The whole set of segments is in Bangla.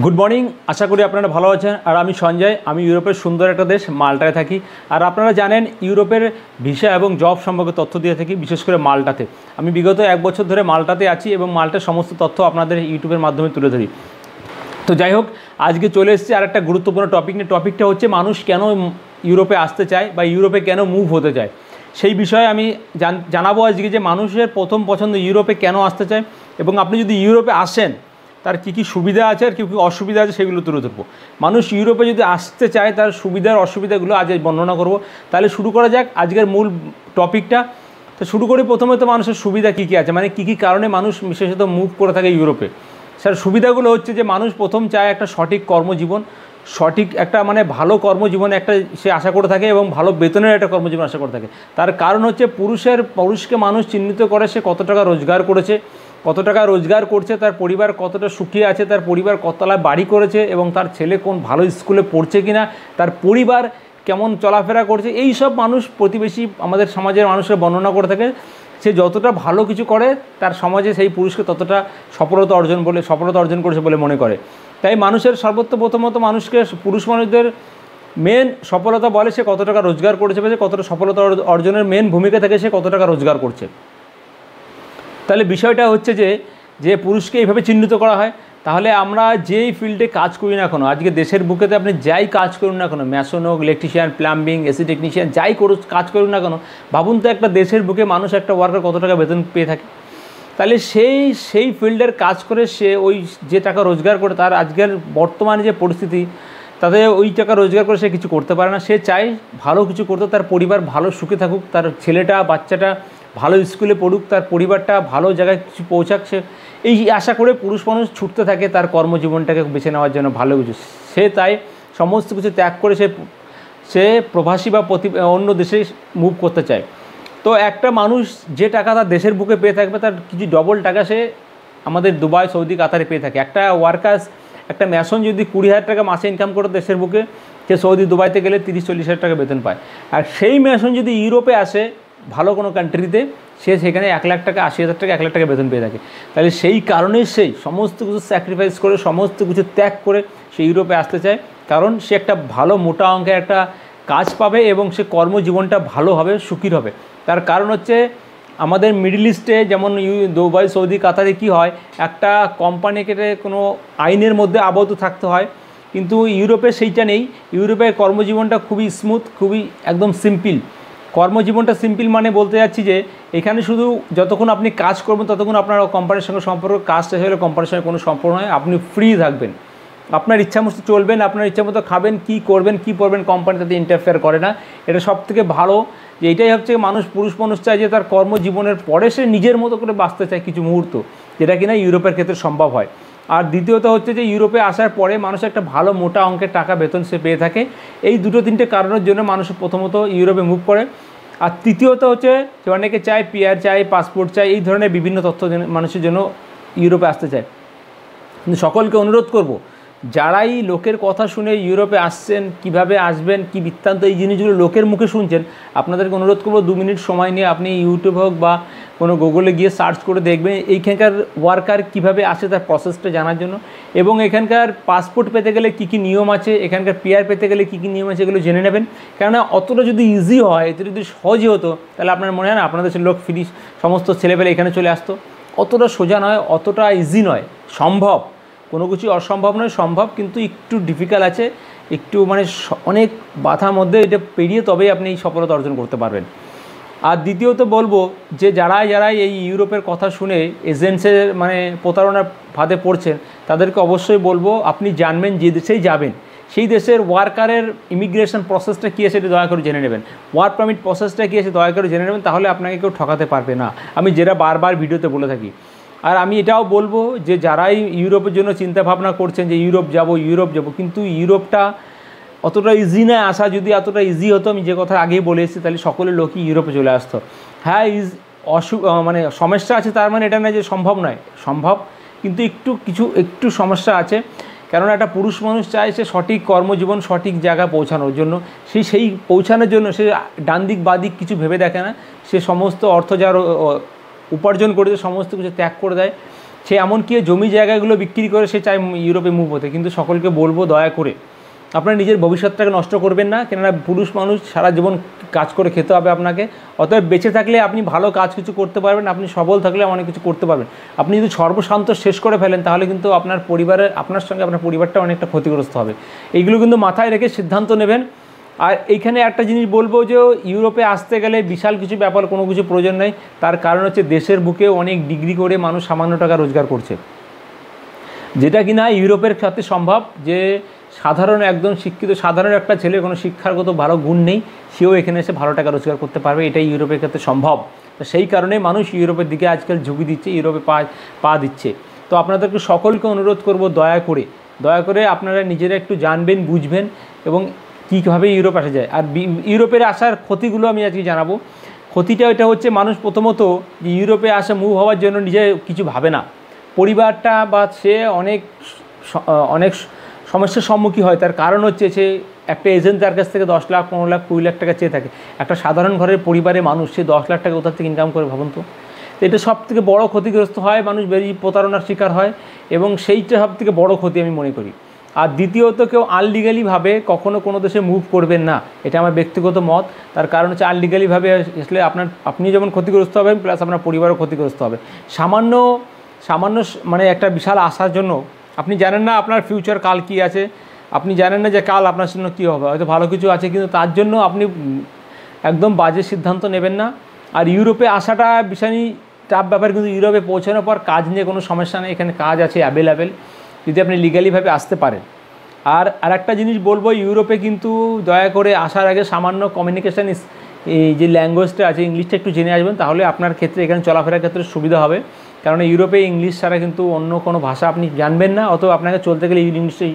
Good morning. আশা করি আপনারা ভালো আছেন। আর আমি সঞ্জয়, আমি ইউরোপের সুন্দর একটা দেশ মাল্টায় থাকি। আর আপনারা জানেন ইউরোপের ভিসা এবং জব সম্পর্কে তথ্য দিয়ে থাকি, বিশেষ করে মাল্টাতে। আমি বিগত 1 বছর ধরে মাল্টাতে আছি এবং মাল্টার সমস্ত তথ্য আপনাদের ইউটিউবের মাধ্যমে তুলে ধরি। তো যাই হোক, আজকে চলে এসেছি আর একটা গুরুত্বপূর্ণ টপিক নিয়ে। টপিকটা হচ্ছে মানুষ কেন ইউরোপে আসতে চায় বা ইউরোপে কেন মুভ হতে চায়, সেই বিষয়ে আমি জানাবো আজকে যে মানুষের প্রথম পছন্দ ইউরোপে কেন আসতে চায় এবং আপনি যদি ইউরোপে আসেন তার কী কী সুবিধা আছে আর কী কী অসুবিধা আছে সেগুলো তুলে ধরবো। মানুষ ইউরোপে যদি আসতে চায় তার সুবিধার অসুবিধাগুলো আজ বর্ণনা করব। তাহলে শুরু করা যাক আজকের মূল টপিকটা। তো শুরু করি প্রথমে তো মানুষের সুবিধা কী কী আছে, মানে কী কী কারণে মানুষ বিশেষত মুভ করে থাকে ইউরোপে। স্যার, সুবিধাগুলো হচ্ছে যে মানুষ প্রথম চায় একটা সঠিক কর্মজীবন, সঠিক একটা মানে ভালো কর্মজীবনে একটা সে আশা করে থাকে এবং ভালো বেতনের একটা কর্মজীবন আশা করে থাকে। তার কারণ হচ্ছে পুরুষকে মানুষ চিহ্নিত করে সে কত টাকা রোজগার করেছে, কত টাকা রোজগার করছে, তার পরিবার কতটা সুখী আছে, তার পরিবার কততলায় বাড়ি করেছে এবং তার ছেলে কোন ভালো স্কুলে পড়ছে কিনা, তার পরিবার কেমন চলাফেরা করছে, এই সব মানুষ প্রতিবেশী আমাদের সমাজের মানুষের বর্ণনা করে থাকে। সে যতটা ভালো কিছু করে তার সমাজে সেই পুরুষকে ততটা সফলতা অর্জন করেছে বলে মনে করে। তাই মানুষের সর্বপ্রথমত মানুষকে পুরুষ মানুষদের মেন সফলতা বলে সে কত টাকা রোজগার করেছে, কতটা সফলতা অর্জনের মেন ভূমিকা থাকে সে কত টাকা রোজগার করছে। তাহলে বিষয়টা হচ্ছে যে পুরুষকে এইভাবে চিহ্নিত করা হয়। তাহলে আমরা যেই ফিল্ডে কাজ করি না কেন, আজকে দেশের বুকেতে আপনি যাই কাজ করুন না কেন, মেশন হোক, ইলেকট্রিশিয়ান, প্লাম্বিং, এসি টেকনিশিয়ান, যাই কাজ করুন না কেন, ভাবুন তো একটা দেশের বুকে মানুষ একটা ওয়ার্কার কত টাকা বেতন পেয়ে থাকে। তাহলে সেই ফিল্ডের কাজ করে সে ওই যে টাকা রোজগার করে তার আজকের বর্তমানে যে পরিস্থিতি তাতে ওই টাকা রোজগার করে সে কিছু করতে পারে না। সে চায় ভালো কিছু করতে, তার পরিবার ভালো সুখে থাকুক, তার ছেলেটা বাচ্চাটা ভালো স্কুলে পড়ুক, তার পরিবারটা ভালো জায়গায় কিছু পৌঁছাক, এই আশা করে পুরুষ মানুষ ছুটতে থাকে তার কর্মজীবনটাকে বেছে নেওয়ার জন্য ভালো কিছু। সে তাই সমস্ত কিছু ত্যাগ করে সে প্রবাসী বা অন্য দেশে মুভ করতে চায়। তো একটা মানুষ যে টাকা তার দেশের বুকে পেয়ে থাকবে তার কিছু ডবল টাকা সে আমাদের দুবাই, সৌদি, কাতারে পেয়ে থাকে। একটা ওয়ার্কার্স, একটা মেশন যদি 20,000 টাকা মাসে ইনকাম করে দেশের বুকে, সে সৌদি, দুবাইতে গেলে 30-40 হাজার টাকা বেতন পায়। আর সেই মেশন যদি ইউরোপে আসে ভালো কোনো কান্ট্রিতে, সে সেখানে 1 লাখ টাকা, 80,000 টাকা, 1 লাখ টাকা বেতন পেয়ে থাকে। তাহলে সেই কারণেই সেই সমস্ত কিছু স্যাক্রিফাইস করে, সমস্ত কিছু ত্যাগ করে সে ইউরোপে আসতে চায়। কারণ সে একটা ভালো মোটা অঙ্কের একটা কাজ পাবে এবং সে কর্মজীবনটা ভালো হবে, সুখীর হবে। তার কারণ হচ্ছে আমাদের মিডল ইস্টে যেমন দুবাই, সৌদি, কাতারে কী হয়, একটা কোম্পানিকে কোনো আইনের মধ্যে আবদ্ধ থাকতে হয়, কিন্তু ইউরোপে সেইটা নেই। ইউরোপে কর্মজীবনটা খুবই স্মুথ, খুবই একদম সিম্পল। কর্মজীবনটা সিম্পল মানে বলতে যাচ্ছি যে এখানে শুধু যতক্ষণ আপনি কাজ করবেন ততক্ষণ আপনার কোম্পানির সঙ্গে সম্পর্ক, কাজ শেষ হলে কোম্পানির সঙ্গে কোনো সম্পর্ক নয়, আপনি ফ্রি থাকবেন, আপনার ইচ্ছা মতো চলবেন, আপনার ইচ্ছা মতো খাবেন, কী করবেন, কী পড়বেন, কোম্পানি তাতে ইন্টারফেয়ার করে না। এটা সবথেকে ভালো। যে এটাই হচ্ছে পুরুষ মানুষ চায় যে তার কর্মজীবনের পরে সে নিজের মতো করে বাঁচতে চায় কিছু মুহূর্ত, যেটা কিনা ইউরোপের ক্ষেত্রে সম্ভব হয়। আর দ্বিতীয়ত হচ্ছে যে ইউরোপে আসার পরে মানুষ একটা ভালো মোটা অঙ্কের টাকা বেতন সে পেয়ে থাকে। এই 2-3টে কারণের জন্য মানুষ প্রথমত ইউরোপে মুভ করে। আর তৃতীয়ত হচ্ছে যে অনেকে চায় পিআর চায়, পাসপোর্ট চায়, এই ধরনের বিভিন্ন তথ্য মানুষের জন্য ইউরোপে আসতে চায়। কিন্তু সকলকে অনুরোধ করব, যারাই লোকের কথা শুনে ইউরোপে আসছেন, কিভাবে আসবেন, কি বৃত্তান্ত, এই জিনিসগুলো লোকের মুখে শুনছেন, আপনাদেরকে অনুরোধ করব 2 মিনিট সময় নিয়ে আপনি ইউটিউব হোক বা কোনো গুগলে গিয়ে সার্চ করে দেখবেন এইখানকার ওয়ার্কার কীভাবে আসে তার প্রসেসটা জানার জন্য, এবং এখানকার পাসপোর্ট পেতে গেলে কী কী নিয়ম আছে, এখানকার পিআর পেতে গেলে কী কী নিয়ম আছে, এগুলো জেনে নেবেন। কেননা অতটা যদি ইজি হয়, এতে যদি সহজই হতো তাহলে আপনার মনে হয় না আপনাদের লোক ফ্রি সমস্ত ছেলেপেলে এখানে চলে আসতো। অতটা সোজা নয়, অতটা ইজি নয়। সম্ভব, কোনো কিছু অসম্ভব নয়, সম্ভব, কিন্তু একটু ডিফিকাল্ট আছে, একটু মানে অনেক বাধার মধ্যে এটা পেরিয়ে তবেই আপনি এই সফলতা অর্জন করতে পারবেন। আর দ্বিতীয়ত বলবো যে যারাই এই ইউরোপের কথা শুনে এজেন্সের মানে প্রতারণার ফাঁদে পড়ছেন তাদেরকে অবশ্যই বলবো আপনি জানবেন যে দেশেই যাবেন সেই দেশের ওয়ার্কারের ইমিগ্রেশন প্রসেসটা কী আছে এটা দয়া করে জেনে নেবেন, ওয়ার্ক পারমিট প্রসেসটা কী আছে দয়া করে জেনে নেবেন, তাহলে আপনাকে কেউ ঠকাতে পারবে না। আমি যেটা বারবার ভিডিওতে বলে থাকি। আর আমি এটাও বলবো যে যারাই ইউরোপের জন্য চিন্তা ভাবনা করছেন যে ইউরোপ যাব, কিন্তু ইউরোপটা অতটা ইজি নয় আসা। যদি এতটা ইজি হতো, আমি যে কথা আগেই বলে এসেছি, তাহলে সকলের লোকই ইউরোপে চলে আসতো। হ্যাঁ, মানে সমস্যা আছে, তার মানে এটা নয় যে সম্ভব নয়, সম্ভব, কিন্তু একটু সমস্যা আছে। কেননা একটা পুরুষ মানুষ চায় সে সঠিক কর্মজীবন, সঠিক জায়গায় পৌঁছানোর জন্য, সেই পৌঁছানোর জন্য সে ডান দিক বা দিক কিছু ভেবে দেখে না, সে সমস্ত অর্থ যার উপার্জন করে সমস্ত কিছু ত্যাগ করে দেয় সে এমনকি জমি জায়গাগুলো বিক্রি করে সে চায় ইউরোপে মুভ হতে। কিন্তু সকলকে বলবো দয়া করে আপনার নিজের ভবিষ্যৎটাকে নষ্ট করবেন না, কেননা পুরুষ মানুষ সারা জীবন কাজ করে খেতে হবে আপনাকে। অতএব বেঁচে থাকলে আপনি ভালো কাজ কিছু করতে পারবেন, আপনি সবল থাকলে অনেক কিছু করতে পারবেন। আপনি যদি সর্বশান্ত শেষ করে ফেলেন তাহলে কিন্তু আপনার পরিবারের, আপনার সঙ্গে আপনার পরিবারটা অনেকটা ক্ষতিগ্রস্ত হবে। এইগুলো কিন্তু মাথায় রেখে সিদ্ধান্ত নেবেন। আর এইখানে একটা জিনিস বলবো যে ইউরোপে আসতে গেলে বিশাল কিছু ব্যাপার কোনো কিছু প্রয়োজন নেই। তার কারণ হচ্ছে দেশের বুকে অনেক ডিগ্রি করে মানুষ সামান্য টাকা রোজগার করছে, যেটা কিনা ইউরোপের সাথে সম্ভব। যে সাধারণ একদম শিক্ষিত সাধারণ একটা ছেলে, কোনো শিক্ষাগত ভালো গুণ নেই, সেও এখানে এসে ভালো টাকা রোজগার করতে পারবে, এটাই ইউরোপের ক্ষেত্রে সম্ভব। তো সেই কারণে মানুষ ইউরোপের দিকে আজকাল ঝুঁকি দিচ্ছে, ইউরোপে পা দিচ্ছে। তো আপনাদেরকে সকলকে অনুরোধ করব দয়া করে আপনারা নিজেরা একটু জানবেন, বুঝবেন এবং কীভাবে ইউরোপ আসা যায়। আর ইউরোপের আসার ক্ষতিগুলো আমি আজকে জানাবো। ক্ষতিটা এটা হচ্ছে, মানুষ প্রথমত যে ইউরোপে আসা মুভ হওয়ার জন্য নিজে কিছু ভাবে না, পরিবারটা বা সে অনেক সমস্যার সম্মুখীন হয়। তার কারণ হচ্ছে সে একটা এজেন্ট তার কাছ থেকে 10 লাখ 15 লাখ 20 লাখ টাকা চেয়ে থাকে। একটা সাধারণ ঘরের পরিবারের মানুষ সে 10 লাখ টাকা কোথা থেকে ইনকাম করে ভাবুন তো। এটা সব থেকে বড় ক্ষতিগ্রস্ত হয়, মানুষ বেরিয়ে প্রতারণার শিকার হয় এবং সেইটা সব থেকে বড় ক্ষতি আমি মনে করি। আর দ্বিতীয়ত, কেউ আনলিগালিভাবে কখনও কোনো দেশে মুভ করবেন না, এটা আমার ব্যক্তিগত মত। তার কারণ হচ্ছে আনলিগালিভাবে আসলে আপনি যেমন ক্ষতিগ্রস্ত হবেন, প্লাস আপনার পরিবারও ক্ষতিগ্রস্ত হবে। সামান্য মানে একটা বিশাল আশার জন্য আপনি জানেন না আপনার ফিউচার কাল কী আছে, আপনি জানেন না যে কাল আপনার জন্য কী হবে। হয়তো ভালো কিছু আছে, কিন্তু তার জন্য আপনি একদম বাজে সিদ্ধান্ত নেবেন না। আর ইউরোপে আসাটা ভীষণই টাফ ব্যাপার, কিন্তু ইউরোপে পৌঁছানোর পর কাজ নিয়ে কোনো সমস্যা নেই, এখানে কাজ আছে অ্যাভেলেবেল, যদি আপনি লিগালিভাবে আসতে পারেন। আর একটা জিনিস বলবো, ইউরোপে কিন্তু দয়া করে আসার আগে সামান্য কমিউনিকেশান, এই যে ল্যাঙ্গুয়েজটা আছে ইংলিশটা একটু জেনে আসবেন, তাহলে আপনার ক্ষেত্রে এখানে চলাফেরার ক্ষেত্রে সুবিধা হবে। কারণ ইউরোপে ইংলিশ ছাড়া কিন্তু অন্য কোনো ভাষা আপনি জানবেন না, অথবা আপনাকে চলতে গেলে ইংলিশটাই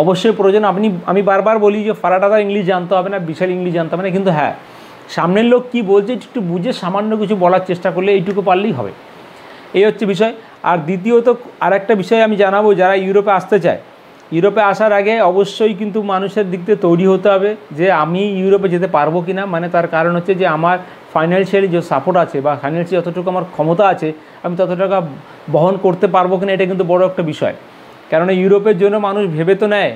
অবশ্যই প্রয়োজন। আমি বারবার বলি যে ফারাটাদা ইংলিশ জানতে হবে না, বিশাল ইংলিশ জানতে হবে না, কিন্তু হ্যাঁ, সামনের লোক কী বলছে একটু বুঝে সামান্য কিছু বলার চেষ্টা করলে এইটুকু পারলেই হবে। এই হচ্ছে বিষয়। আর দ্বিতীয়ত আরেকটা বিষয় আমি জানাবো, যারা ইউরোপে আসতে চায়, ইউরোপে আসার আগে অবশ্যই কিন্তু মানুষের দিক থেকে তৈরি হতে হবে যে আমি ইউরোপে যেতে পারবো কি না। মানে তার কারণ হচ্ছে যে আমার ফাইন্যান্সিয়ালি যে সাপোর্ট আছে বা ফাইন্যান্সিয়ালি যতটুকু আমার ক্ষমতা আছে, আমি তত টাকা বহন করতে পারবো কি না, এটা কিন্তু বড় একটা বিষয়। কেননা ইউরোপের জন্য মানুষ ভেবে তো নেয়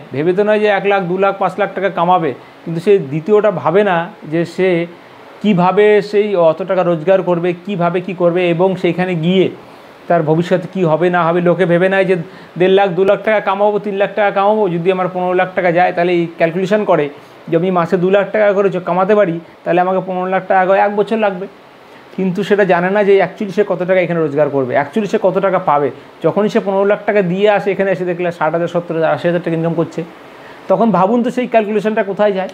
যে 1 লাখ 2 লাখ 5 লাখ টাকা কামাবে, কিন্তু সে দ্বিতীয়টা ভাবে না যে সে কীভাবে সেই অত টাকা রোজগার করবে, কীভাবে কী করবে এবং সেইখানে গিয়ে তার ভবিষ্যতে কী হবে না হবে। লোকে ভেবে নেয় যে 1.5 লাখ 2 লাখ টাকা কামাবো, 3 লাখ টাকা কামাবো, যদি আমার 15 লাখ টাকা যায় তাহলে এই ক্যালকুলেশন করে যে আমি মাসে 2 লাখ টাকা করে কামাতে পারি, তাহলে আমাকে 15 লাখ টাকা করে 1 বছর লাগবে। কিন্তু সেটা জানে না যে অ্যাকচুয়ালি সে কত টাকা এখানে রোজগার করবে, অ্যাকচুয়ালি সে কত টাকা পাবে। যখনই সে 15 লাখ টাকা দিয়ে আসে, এখানে এসে দেখলে 60,000 70,000 80,000 টাকা ইনকাম করছে, তখন ভাবুন তো সেই ক্যালকুলেশনটা কোথায় যায়।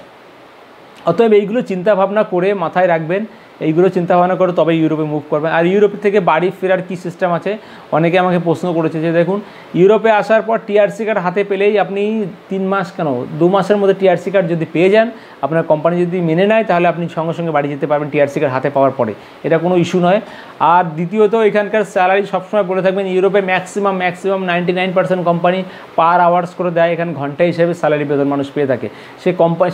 অতএব এইগুলো চিন্তাভাবনা করে মাথায় রাখবেন, এইগুলো চিন্তাভাবনা করে তবে ইউরোপে মুভ করবেন। আর ইউরোপ থেকে বাড়ি ফেরার কী সিস্টেম আছে, অনেকে আমাকে প্রশ্ন করেছে যে দেখুন, ইউরোপে আসার পর টিআরসি কার্ড হাতে পেলেই আপনি 3 মাস কেন 2 মাসের মধ্যে টিআরসি কার্ড যদি পেয়ে যান, আপনার কোম্পানি যদি মেনে নেয়, তাহলে আপনি সঙ্গে সঙ্গে বাড়ি যেতে পারবেন টিআরসি কার্ড হাতে পাওয়ার পরে, এটা কোনো ইস্যু নয়। আর দ্বিতীয়ত, এখানকার স্যালারি সবসময় বলে থাকবেন, ইউরোপে ম্যাক্সিমাম 99% কোম্পানি পার আওয়ার্স করে দেয়, এখানে ঘন্টা হিসেবে স্যালারি বেতন মানুষ পেয়ে থাকে।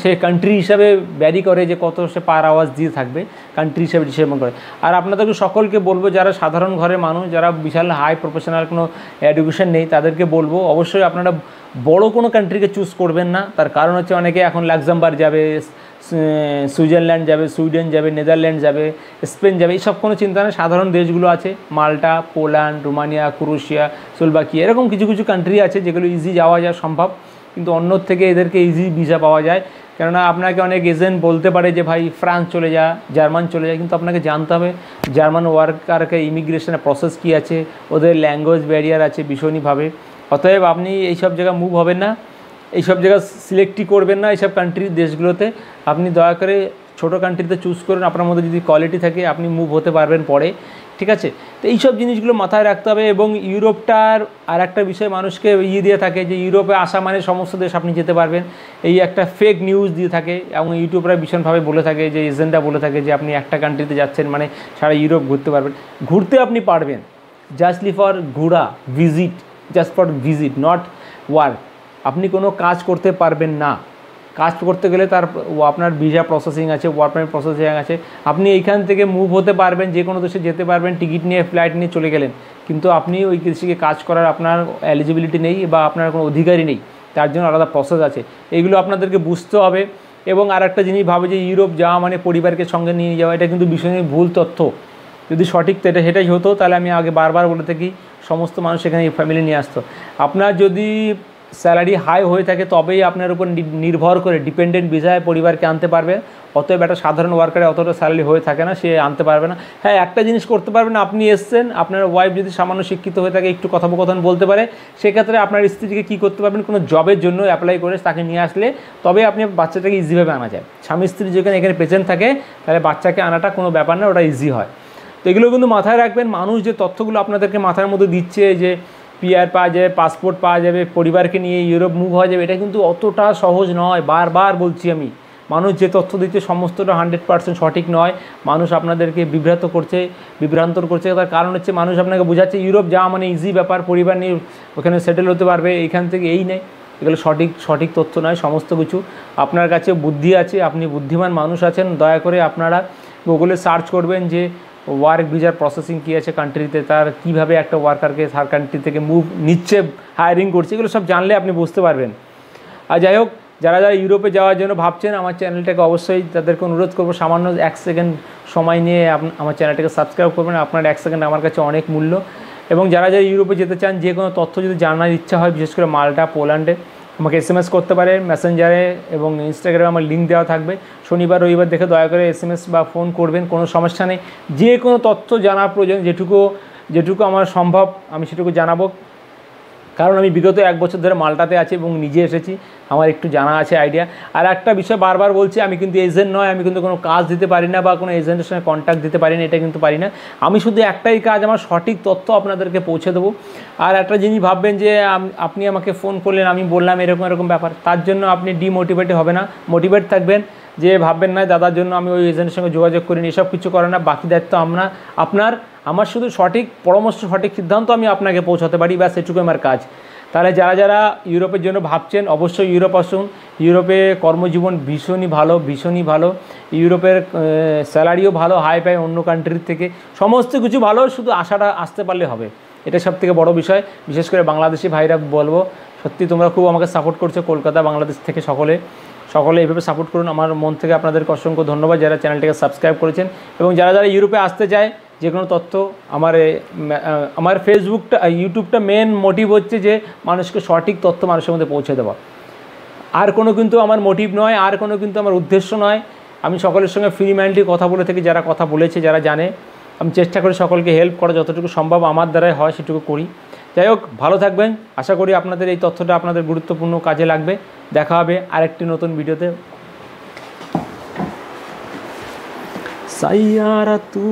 সে কান্ট্রি হিসাবে ব্যারি করে যে কত সে পার আওয়ার্স দিয়ে থাকবে, কান্ট্রি হিসাবে ডিসিশন করে। আর আপনাদেরকে সকলকে বলবো, যারা সাধারণ ঘরের মানুষ, যারা বিশাল হাই প্রফেশনাল কোনো এডুকেশন নেই, তাদেরকে বলবো অবশ্যই আপনারা বড় কোনো কান্ট্রিকে চুজ করবেন না। তার কারণ হচ্ছে অনেকে এখন লাক্সামবার্গ যাবে, সুইজারল্যান্ড যাবে, সুইডেন যাবে, নেদারল্যান্ড যাবে, স্পেন যাবে, এইসব কোনো চিন্তা নেই। সাধারণ দেশগুলো আছে, মাল্টা, পোল্যান্ড, রোমানিয়া, ক্রোয়েশিয়া, স্লোভাকিয়া, এরকম কিছু কিছু কান্ট্রি আছে যেগুলো ইজি যাওয়া যায় সম্ভব, কিন্তু অন্য থেকে এদেরকে ইজি ভিসা পাওয়া যায়। কেননা আপনাকে অনেক এজেন্ট বলতে পারে যে ভাই ফ্রান্স চলে যা, জার্মান চলে যায়, কিন্তু আপনাকে জানতে হবে জার্মান ওয়ার্কারকে ইমিগ্রেশনের প্রসেস কী আছে, ওদের ল্যাঙ্গুয়েজ ব্যারিয়ার আছে ভীষণইভাবে। অতএব আপনি এইসব জায়গায় মুভ হবেন না, এইসব জায়গা সিলেক্টই করবেন না। এইসব কান্ট্রির দেশগুলোতে আপনি দয়া করে ছোটো কান্ট্রিতে চুজ করুন, আপনার মধ্যে যদি কোয়ালিটি থাকে আপনি মুভ হতে পারবেন পরে, ঠিক আছে। তো এইসব জিনিসগুলো মাথায় রাখতে হবে। এবং ইউরোপটার আর একটা বিষয় মানুষকে দিয়ে থাকে যে ইউরোপে আসা মানে সমস্ত দেশ আপনি যেতে পারবেন, এই একটা ফেক নিউজ দিয়ে থাকে। এবং ইউটিউবরা ভীষণভাবে বলে থাকে, যে এজেন্টরা বলে থাকে যে আপনি একটা কান্ট্রিতে যাচ্ছেন মানে সারা ইউরোপ ঘুরতে পারবেন। ঘুরতে আপনি পারবেন, জাস্টলি ফর ঘোরা, visit, just for visit, not work. আপনি কোনো কাজ করতে পারবেন না, কাজ করতে গেলে তার আপনার ভিসা প্রসেসিং আছে, ওয়ার্ক পারমিট প্রসেসিং আছে, আপনি এইখান থেকে মুভ হতে পারবেন, যে কোনো দেশে যেতে পারবেন, টিকিট নিয়ে ফ্লাইট নিয়ে চলে গেলেন, কিন্তু আপনি ওই দেশে কাজ করার আপনার এলিজিবিলিটি নেই বা আপনার কোনো অধিকারই নেই, তার জন্য আলাদা প্রসেস আছে। এগুলো আপনাদেরকে বুঝতে হবে। এবং আর একটা জিনিস ভাবে যে ইউরোপ যাওয়া মানে পরিবারকে সঙ্গে নিয়ে যাওয়া, এটা কিন্তু ভীষণই ভুল তথ্য। যদি সঠিক সেটাই হতো তাহলে আমি আগে বারবার বলে থাকি সমস্ত মানুষ এখানে ফ্যামিলি নিয়ে আসতো। আপনার যদি স্যালারি হাই হয়ে থাকে তবেই আপনার উপর নির্ভর করে ডিপেন্ডেন্ট ভিসায় পরিবারকে আনতে পারবে, অতএব একটা সাধারণ ওয়ার্কারে অতটা স্যালারি হয়ে থাকে না, সে আনতে পারবে না। হ্যাঁ, একটা জিনিস করতে পারবেন, আপনি এসছেন, আপনার ওয়াইফ যদি সামান্য শিক্ষিত হয়ে থাকে, একটু কথোপকথন বলতে পারে, সেক্ষেত্রে আপনার স্ত্রীকে কী করতে পারবেন, কোনো জবের জন্য অ্যাপ্লাই করে তাকে নিয়ে আসলে তবে আপনি বাচ্চাটাকে ইজিভাবে আনা যায়। স্বামী স্ত্রী যেখানে এখানে প্রেজেন্ট থাকে তাহলে বাচ্চাকে আনাটা কোনো ব্যাপার না, ওটা ইজি হয়। তো এগুলো কিন্তু মাথায় রাখবেন। মানুষ যে তথ্যগুলো আপনাদেরকে মাথার মধ্যে দিচ্ছে যে পিআর পাওয়া যাবে, পাসপোর্ট পাওয়া যাবে, পরিবারকে নিয়ে ইউরোপ মুভ হওয়া যাবে, এটা কিন্তু অতটা সহজ নয়। বারবার বলছি আমি, মানুষ যে তথ্য দিচ্ছে সমস্তটা 100% সঠিক নয়। মানুষ আপনাদেরকে বিভ্রান্তর করছে। তার কারণ হচ্ছে মানুষ আপনাকে বোঝাচ্ছে ইউরোপ যাওয়া মানে ইজি ব্যাপার, পরিবার নিয়ে ওখানে সেটেল হতে পারবে, এইখান থেকে এই নেই। এগুলো সঠিক তথ্য নয়। সমস্ত কিছু আপনার কাছে বুদ্ধি আছে, আপনি বুদ্ধিমান মানুষ আছেন, দয়া করে আপনারা গুগলে সার্চ করবেন যে ওয়ার্ক ভিসার প্রসেসিং কী আছে কান্ট্রিতে, তার কীভাবে একটা ওয়ার্কারকে তার কান্ট্রি থেকে মুভ নিচ্ছে, হায়ারিং করছে, এগুলো সব জানলে আপনি বুঝতে পারবেন। আর যাই হোক, যারা ইউরোপে যাওয়ার জন্য ভাবছেন, আমার চ্যানেলটাকে অবশ্যই তাদেরকে অনুরোধ করবো সামান্য 1 সেকেন্ড সময় নিয়ে আমার চ্যানেলটাকে সাবস্ক্রাইব করবেন। আপনার 1 সেকেন্ড আমার কাছে অনেক মূল্য। এবং যারা ইউরোপে যেতে চান, যে কোনো তথ্য যদি জানার ইচ্ছা হয়, বিশেষ করে মাল্টা, পোল্যান্ডে, আমাকে SMS করতে পারে মেসেঞ্জারে, এবং ইনস্টাগ্রামে আমার লিঙ্ক দেওয়া থাকবে। শনিবার রবিবার দেখে দয়া করে SMS বা ফোন করবেন, কোনো সমস্যা নেই। যে কোনো তথ্য জানার প্রয়োজন, যেটুকু আমার সম্ভব আমি সেটুকু জানাবো। কারণ আমি বিগত 1 বছর ধরে মাল্টাতে আছি এবং নিজে এসেছি, আমার একটু জানা আছে আইডিয়া। আর একটা বিষয় বারবার বলছি, আমি কিন্তু এজেন্ট নয়, আমি কিন্তু কোনো কাজ দিতে পারি না বা কোনো এজেন্টের সঙ্গে কন্ট্যাক্ট দিতে পারি না, এটা কিন্তু পারি না। আমি শুধু একটাই কাজ, আমার সঠিক তথ্য আপনাদেরকে পৌঁছে দেবো। আর একটা জিনিস ভাববেন যে আপনি আমাকে ফোন করলেন, আমি বললাম এরকম ব্যাপার, তার জন্য আপনি ডিমোটিভেট হবে না, মোটিভেট থাকবেন। যে ভাববেন না দাদার জন্য আমি ওই এজেন্টের সঙ্গে যোগাযোগ করিনি, এসব কিছু করে না। বাকি দায়িত্ব আপনার। আমার শুধু সঠিক পরামর্শ, সঠিক সিদ্ধান্ত আমি আপনাকে পৌঁছাতে পারি, ব্যাস এটুকু আমার কাজ। তাহলে যারা ইউরোপের জন্য ভাবছেন, অবশ্যই ইউরোপ আসুন। ইউরোপে কর্মজীবন ভীষণই ভালো। ইউরোপের স্যালারিও ভালো, হাই পাই অন্য কান্ট্রির থেকে, সমস্ত কিছু ভালো, শুধু আসতে পারলে হবে। এটা সবথেকে বড় বিষয়। বিশেষ করে বাংলাদেশি ভাইরা বলবো, সত্যি তোমরা খুব আমাকে সাপোর্ট করছো, কলকাতা, বাংলাদেশ থেকে সকলে এইভাবে সাপোর্ট করুন। আমার মন থেকে আপনাদেরকে অসংখ্য ধন্যবাদ যারা চ্যানেলটাকে সাবস্ক্রাইব করেছেন। এবং যারা ইউরোপে আসতে চায়, যে কোনো তথ্য, আমার ফেসবুকটা, ইউটিউবটা মেন মোটিভ হচ্ছে যে মানুষকে সঠিক তথ্য মানুষের মধ্যে পৌঁছে দেওয়া। আর কোনো কিন্তু আমার মোটিভ নয়, আর কোনো কিন্তু আমার উদ্দেশ্য নয়। আমি সকলের সঙ্গে ফ্রি মাইন্ডলি কথা বলে থাকি, যারা কথা বলেছে, যারা জানে। আমি চেষ্টা করি সকলকে হেল্প করা, যতটুকু সম্ভব আমার দ্বারাই হয় সেটুকু করি। যাই হোক, ভালো থাকবেন। আশা করি আপনাদের এই তথ্যটা আপনাদের গুরুত্বপূর্ণ কাজে লাগবে। দেখা হবে আরেকটি নতুন ভিডিওতে। সাইয়ারা তু